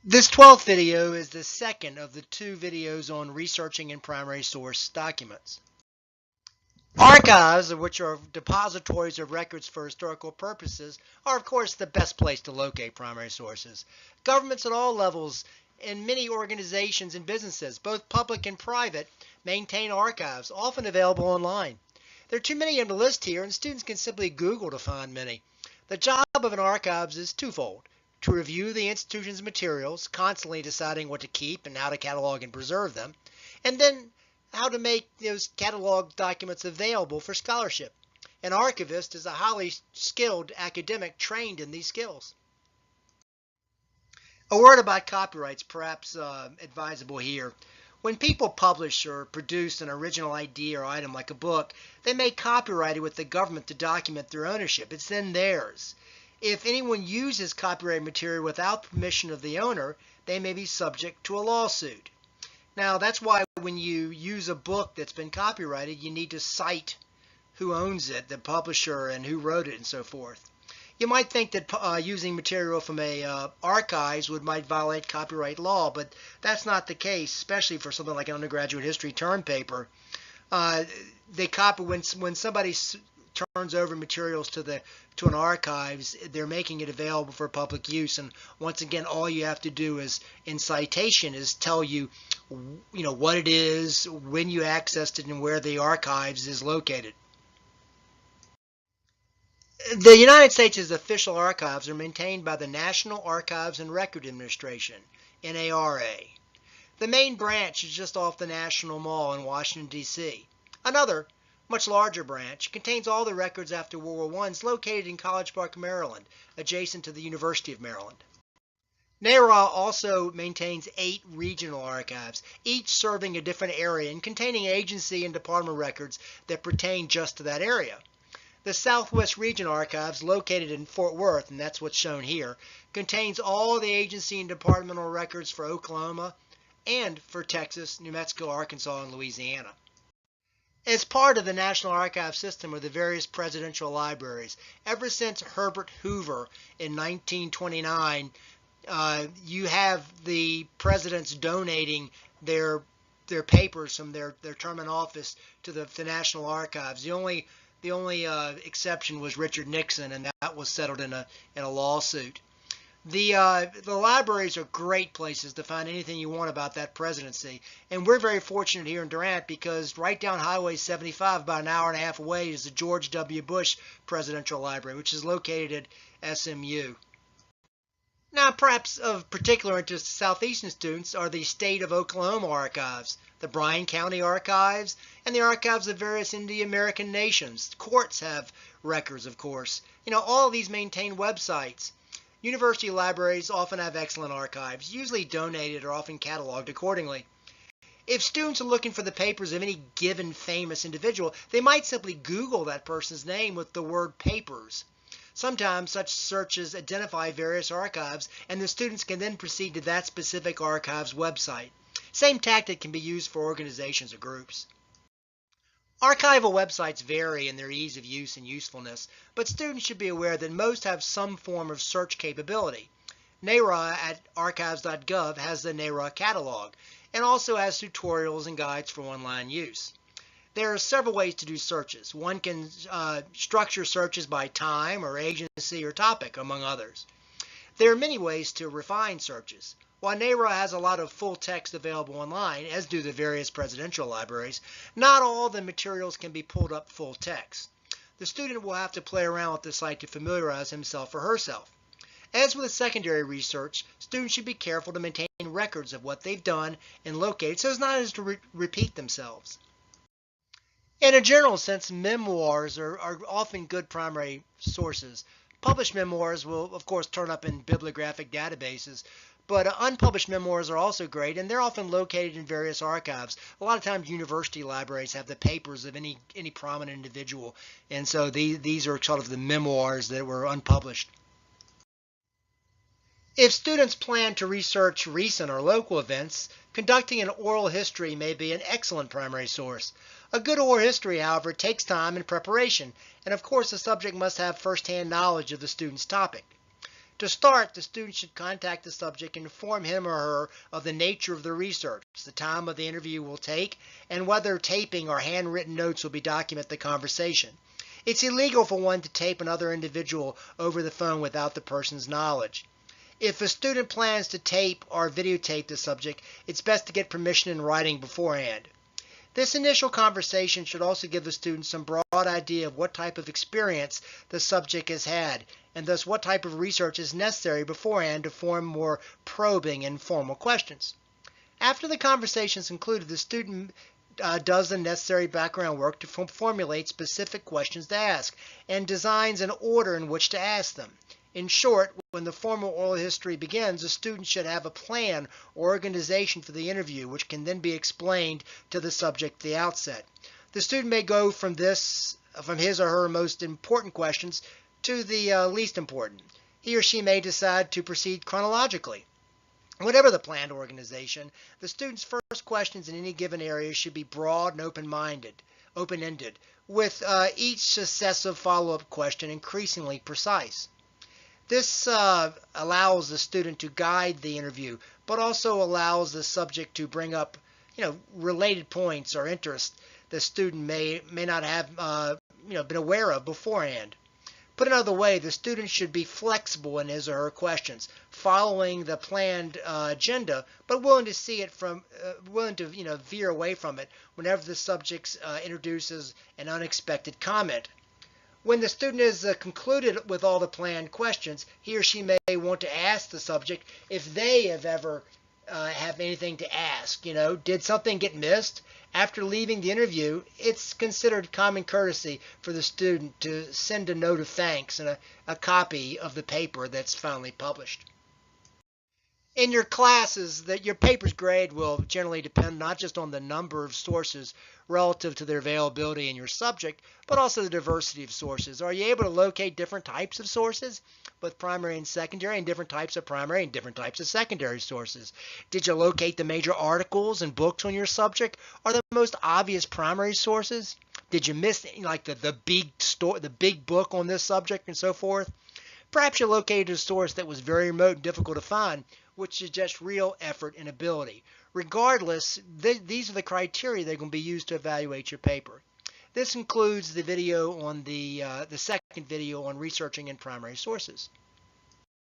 This 12th video is the second of the two videos on researching in primary source documents. Archives, which are depositories of records for historical purposes, are of course the best place to locate primary sources. Governments at all levels and many organizations and businesses, both public and private, maintain archives, often available online. There are too many to list here, and students can simply Google to find many. The job of an archives is twofold: to review the institution's materials, constantly deciding what to keep and how to catalog and preserve them, and then how to make those catalog documents available for scholarship. An archivist is a highly skilled academic trained in these skills. A word about copyrights, perhaps advisable here. When people publish or produce an original idea or item like a book, they may copyright it with the government to document their ownership. It's then theirs. If anyone uses copyrighted material without permission of the owner, they may be subject to a lawsuit. Now, that's why when you use a book that's been copyrighted, you need to cite who owns it, the publisher, and who wrote it, and so forth. You might think that using material from archives might violate copyright law, but that's not the case, especially for something like an undergraduate history term paper. When somebody turns over materials to an archives, they're making it available for public use. And once again, all you have to do is in citation is tell you what it is, when you accessed it, and where the archives is located. The United States' official archives are maintained by the National Archives and Record Administration, NARA. The main branch is just off the National Mall in Washington, D.C. Another, much larger branch contains all the records after World War I, is located in College Park, Maryland, adjacent to the University of Maryland. NARA also maintains 8 regional archives, each serving a different area and containing agency and department records that pertain just to that area. The Southwest Region Archives, located in Fort Worth, and that's what's shown here, contains all the agency and departmental records for Oklahoma and for Texas, New Mexico, Arkansas, and Louisiana. As part of the National Archive system are the various presidential libraries. Ever since Herbert Hoover in 1929, you have the presidents donating their papers from their term in office to the National Archives. The only exception was Richard Nixon, and that was settled in a lawsuit. The libraries are great places to find anything you want about that presidency, and we're very fortunate here in Durant because right down Highway 75, about an hour and a half away, is the George W. Bush Presidential Library, which is located at SMU. Now, perhaps of particular interest to Southeastern students are the State of Oklahoma archives, the Bryan County archives, and the archives of various Indian American nations. Courts have records, of course. All of these maintain websites. University libraries often have excellent archives, usually donated or often cataloged accordingly. If students are looking for the papers of any given famous individual, they might simply Google that person's name with the word papers. Sometimes such searches identify various archives, and the students can then proceed to that specific archive's website. Same tactic can be used for organizations or groups. Archival websites vary in their ease of use and usefulness, but students should be aware that most have some form of search capability. NARA at archives.gov has the NARA catalog, and also has tutorials and guides for online use. There are several ways to do searches. One can structure searches by time or agency or topic, among others. There are many ways to refine searches. While NARA has a lot of full text available online, as do the various presidential libraries, not all the materials can be pulled up full text. The student will have to play around with the site to familiarize himself or herself. As with secondary research, students should be careful to maintain records of what they've done and located so as not to repeat themselves. In a general sense, memoirs are often good primary sources. Published memoirs will, of course, turn up in bibliographic databases, but unpublished memoirs are also great, and they're often located in various archives. A lot of times university libraries have the papers of any prominent individual, and so these are sort of the memoirs that were unpublished. If students plan to research recent or local events, conducting an oral history may be an excellent primary source. A good oral history, however, takes time and preparation, and of course the subject must have first-hand knowledge of the student's topic. To start, the student should contact the subject and inform him or her of the nature of the research, the time of the interview will take, and whether taping or handwritten notes will be document the conversation. It's illegal for one to tape another individual over the phone without the person's knowledge. If a student plans to tape or videotape the subject, it's best to get permission in writing beforehand. This initial conversation should also give the student some broad idea of what type of experience the subject has had, and thus what type of research is necessary beforehand to form more probing and formal questions. After the conversation is concluded, the student does the necessary background work to formulate specific questions to ask and designs an order in which to ask them. In short, when the formal oral history begins, the student should have a plan or organization for the interview, which can then be explained to the subject at the outset. The student may go from his or her most important questions to the least important. He or she may decide to proceed chronologically. Whatever the planned organization, the student's first questions in any given area should be broad and open-ended, with each successive follow-up question increasingly precise. This allows the student to guide the interview, but also allows the subject to bring up, related points or interests the student may not have, been aware of beforehand. Put another way, the student should be flexible in his or her questions, following the planned agenda, but willing to veer away from it whenever the subject introduces an unexpected comment. When the student has concluded with all the planned questions, he or she may want to ask the subject if they have ever have anything to ask. Did something get missed? After leaving the interview, it's considered common courtesy for the student to send a note of thanks and a copy of the paper that's finally published. In your classes, your paper's grade will generally depend not just on the number of sources relative to their availability in your subject, but also the diversity of sources. Are you able to locate different types of sources, both primary and secondary, and different types of primary and different types of secondary sources? Did you locate the major articles and books on your subject, or the most obvious primary sources? Did you miss the big book on this subject and so forth? Perhaps you located a source that was very remote and difficult to find, which suggests real effort and ability. Regardless, these are the criteria that are going to be used to evaluate your paper. This includes the video on the second video on researching in primary sources.